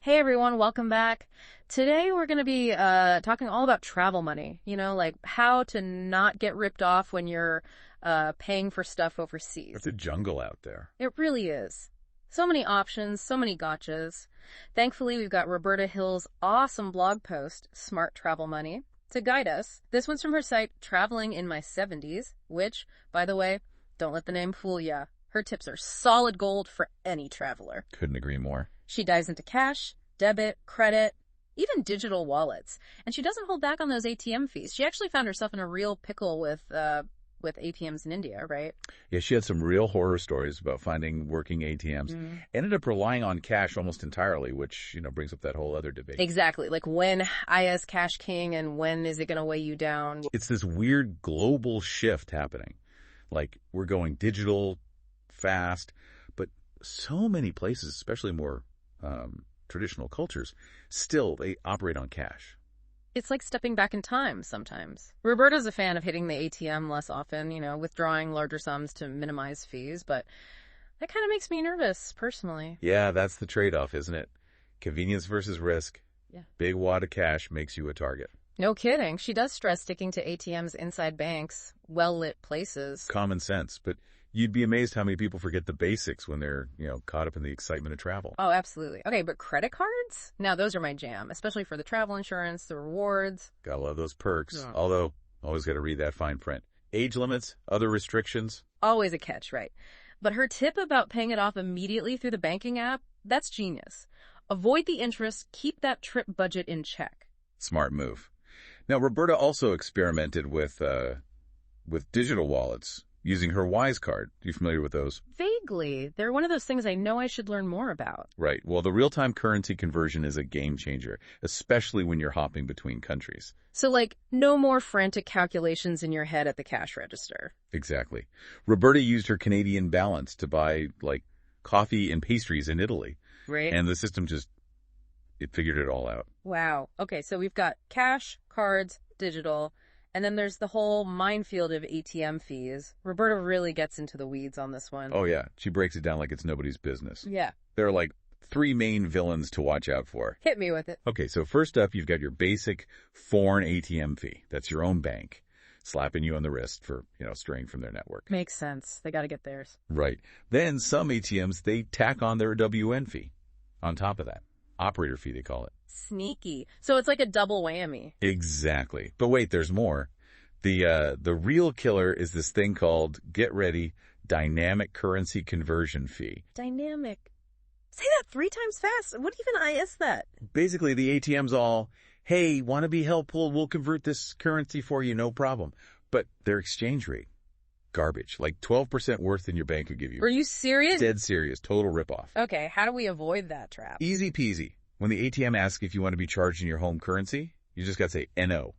Hey everyone, welcome back. Today we're going to be talking all about travel money, like how to not get ripped off when you're paying for stuff overseas. It's a jungle out there. It really is. So many options, so many gotchas. Thankfully, we've got Roberta Hill's awesome blog post, Smart Travel Money, to guide us. This one's from her site, Traveling in My 70s, which, by the way, don't let the name fool ya. Her tips are solid gold for any traveler. Couldn't agree more. She dives into cash, debit, credit, even digital wallets. And she doesn't hold back on those ATM fees. She actually found herself in a real pickle with ATMs in India, right? Yeah, she had some real horror stories about finding working ATMs. Ended up relying on cash almost entirely, which, brings up that whole other debate. Exactly. Like when is cash king and when is it going to weigh you down? It's this weird global shift happening. Like we're going digital fast, but so many places, especially more traditional cultures, still they operate on cash. It's like stepping back in time sometimes. Roberta's a fan of hitting the ATM less often, withdrawing larger sums to minimize fees, but that kind of makes me nervous, personally. Yeah, that's the trade-off, isn't it? Convenience versus risk. Yeah. Big wad of cash makes you a target. No kidding. She does stress sticking to ATMs inside banks, well-lit places. Common sense, but you'd be amazed how many people forget the basics when they're, caught up in the excitement of travel. Oh, absolutely. Okay, but credit cards? Now, those are my jam, especially for the travel insurance, the rewards. Gotta love those perks. Yeah. Although, always gotta read that fine print. Age limits, other restrictions. Always a catch, right? But her tip about paying it off immediately through the banking app, that's genius. Avoid the interest, keep that trip budget in check. Smart move. Now, Roberta also experimented with digital wallets using her Wise card. Are you familiar with those? Vaguely. They're one of those things I know I should learn more about. Right. Well, the real-time currency conversion is a game changer, especially when you're hopping between countries. So, no more frantic calculations in your head at the cash register. Exactly. Roberta used her Canadian balance to buy, coffee and pastries in Italy. Right. And the system it figured it all out. Wow. Okay, so we've got cash, cards, digital, and then there's the whole minefield of ATM fees. Roberta really gets into the weeds on this one. Oh, yeah. She breaks it down like it's nobody's business. Yeah. There are three main villains to watch out for. Hit me with it. Okay, so first up, you've got your basic foreign ATM fee. That's your own bank slapping you on the wrist for, straying from their network. Makes sense. They got to get theirs. Right. Then some ATMs, they tack on their WN fee on top of that. Operator fee, they call it. Sneaky. So it's like a double whammy. Exactly. But wait, there's more. The real killer is this thing called, get ready, dynamic currency conversion fee. Dynamic. Say that 3 times fast. What even is that? Basically, the ATM's all, hey, want to be helpful? We'll convert this currency for you, no problem. But their exchange rate, garbage, 12% worse than your bank could give you. Are you serious? Dead serious, total ripoff. Okay, how do we avoid that trap? Easy peasy. When the ATM asks if you want to be charged in your home currency, you just got to say NO.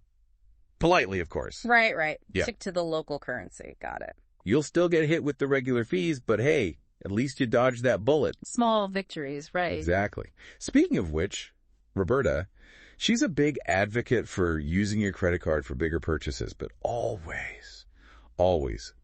Politely, of course. Right. Yeah. Stick to the local currency. Got it. You'll still get hit with the regular fees, but hey, at least you dodged that bullet. Small victories, right. Exactly. Speaking of which, Roberta, she's a big advocate for using your credit card for bigger purchases, but always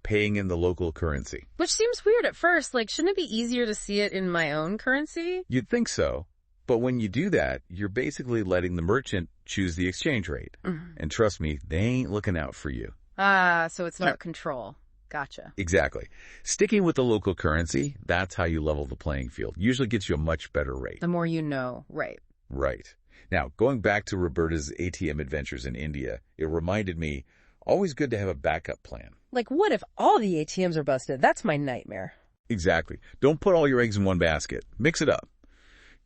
paying in the local currency. Which seems weird at first. Shouldn't it be easier to see it in my own currency? You'd think so. But when you do that, you're basically letting the merchant choose the exchange rate. Mm-hmm. And trust me, they ain't looking out for you. So it's about control. Gotcha. Exactly. Sticking with the local currency, that's how you level the playing field. Usually gets you a much better rate. The more you know, right. Right. Now, going back to Roberta's ATM adventures in India, it reminded me, always good to have a backup plan. What if all the ATMs are busted? That's my nightmare. Exactly. Don't put all your eggs in one basket. Mix it up.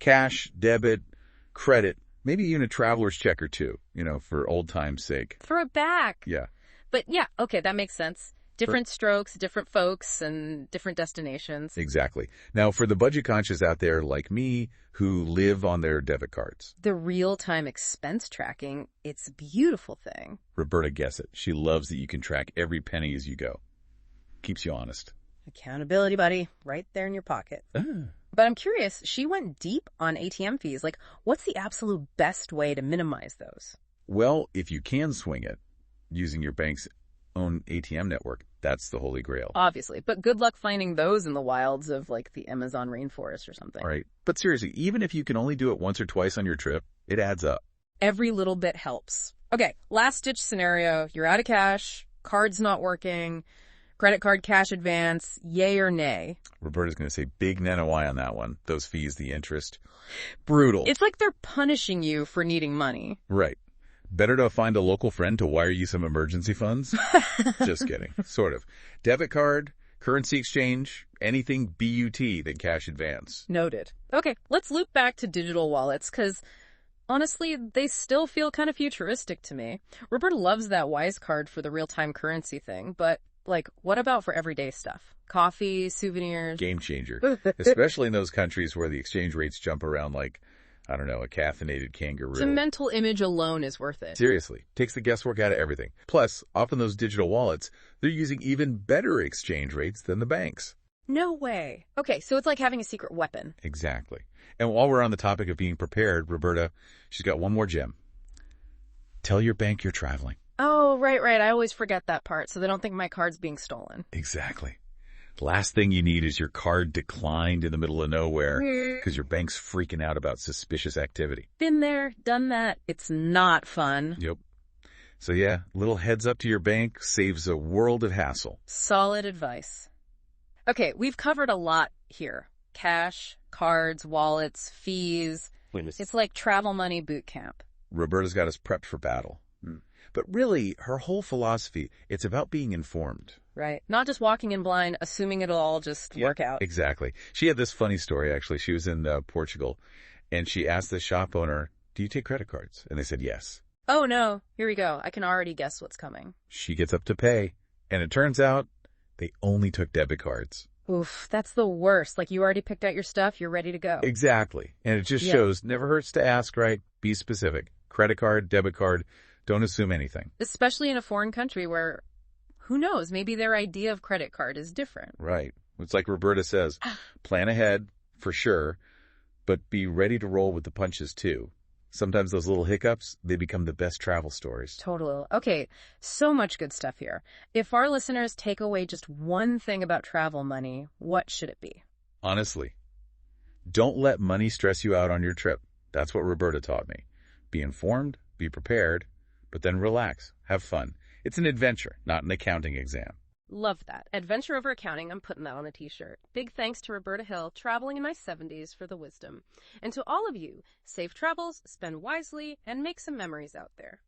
Cash, debit, credit, maybe even a traveler's check or two, for old time's sake. Throw it back. Yeah. But yeah, okay, that makes sense. Different strokes, different folks, and different destinations. Exactly. Now, for the budget conscious out there like me who live on their debit cards. The real-time expense tracking, it's a beautiful thing. Roberta gets it. She loves that you can track every penny as you go. Keeps you honest. Accountability, buddy. Right there in your pocket. But I'm curious, she went deep on ATM fees. What's the absolute best way to minimize those? Well, if you can swing it using your bank's own ATM network, That's the holy grail. Obviously. But good luck finding those in the wilds of, like, the Amazon rainforest or something. All right. But seriously, even if you can only do it once or twice on your trip, it adds up. Every little bit helps. Okay, last-ditch scenario. You're out of cash, card's not working, credit card cash advance, yay or nay? Roberta's going to say big nanawai on that one. Those fees, the interest. Brutal. It's like they're punishing you for needing money. Right. Better to find a local friend to wire you some emergency funds? Just kidding. Sort of. Debit card, currency exchange, anything BUT than cash advance. Noted. Okay, let's loop back to digital wallets, because honestly, they still feel kind of futuristic to me. Roberta loves that Wise card for the real-time currency thing, but, like, what about for everyday stuff? Coffee, souvenirs? Game changer. Especially in those countries where the exchange rates jump around like, I don't know, a caffeinated kangaroo. The mental image alone is worth it. Seriously. Takes the guesswork out of everything. Plus, often those digital wallets, they're using even better exchange rates than the banks. No way. Okay, so it's like having a secret weapon. Exactly. And while we're on the topic of being prepared, Roberta, she's got one more gem. Tell your bank you're traveling. Oh, right. I always forget that part, so they don't think my card's being stolen. Exactly. Last thing you need is your card declined in the middle of nowhere because your bank's freaking out about suspicious activity. Been there, done that. It's not fun. Yep. So yeah, little heads up to your bank saves a world of hassle. Solid advice. Okay, we've covered a lot here. Cash, cards, wallets, fees. It's like travel money boot camp. Roberta's got us prepped for battle. But really, her whole philosophy, it's about being informed. Right. Not just walking in blind, assuming it'll all just work out. Exactly. She had this funny story, actually. She was in Portugal, and she asked the shop owner, do you take credit cards? And they said yes. Oh, no. Here we go. I can already guess what's coming. She gets up to pay, and it turns out they only took debit cards. Oof, that's the worst. Like, you already picked out your stuff, you're ready to go. Exactly. And it just shows, never hurts to ask, right? Be specific. Credit card, debit card, don't assume anything. Especially in a foreign country where, who knows, maybe their idea of credit card is different. Right. It's like Roberta says, plan ahead, for sure, but be ready to roll with the punches, too. Sometimes those little hiccups, they become the best travel stories. Totally. Okay, so much good stuff here. If our listeners take away just one thing about travel money, what should it be? Honestly, don't let money stress you out on your trip. That's what Roberta taught me. Be informed, be prepared, but then relax, have fun. It's an adventure, not an accounting exam. Love that. Adventure over accounting, I'm putting that on a t-shirt. Big thanks to Roberta Hill, traveling in my 70s, for the wisdom. And to all of you, safe travels, spend wisely, and make some memories out there.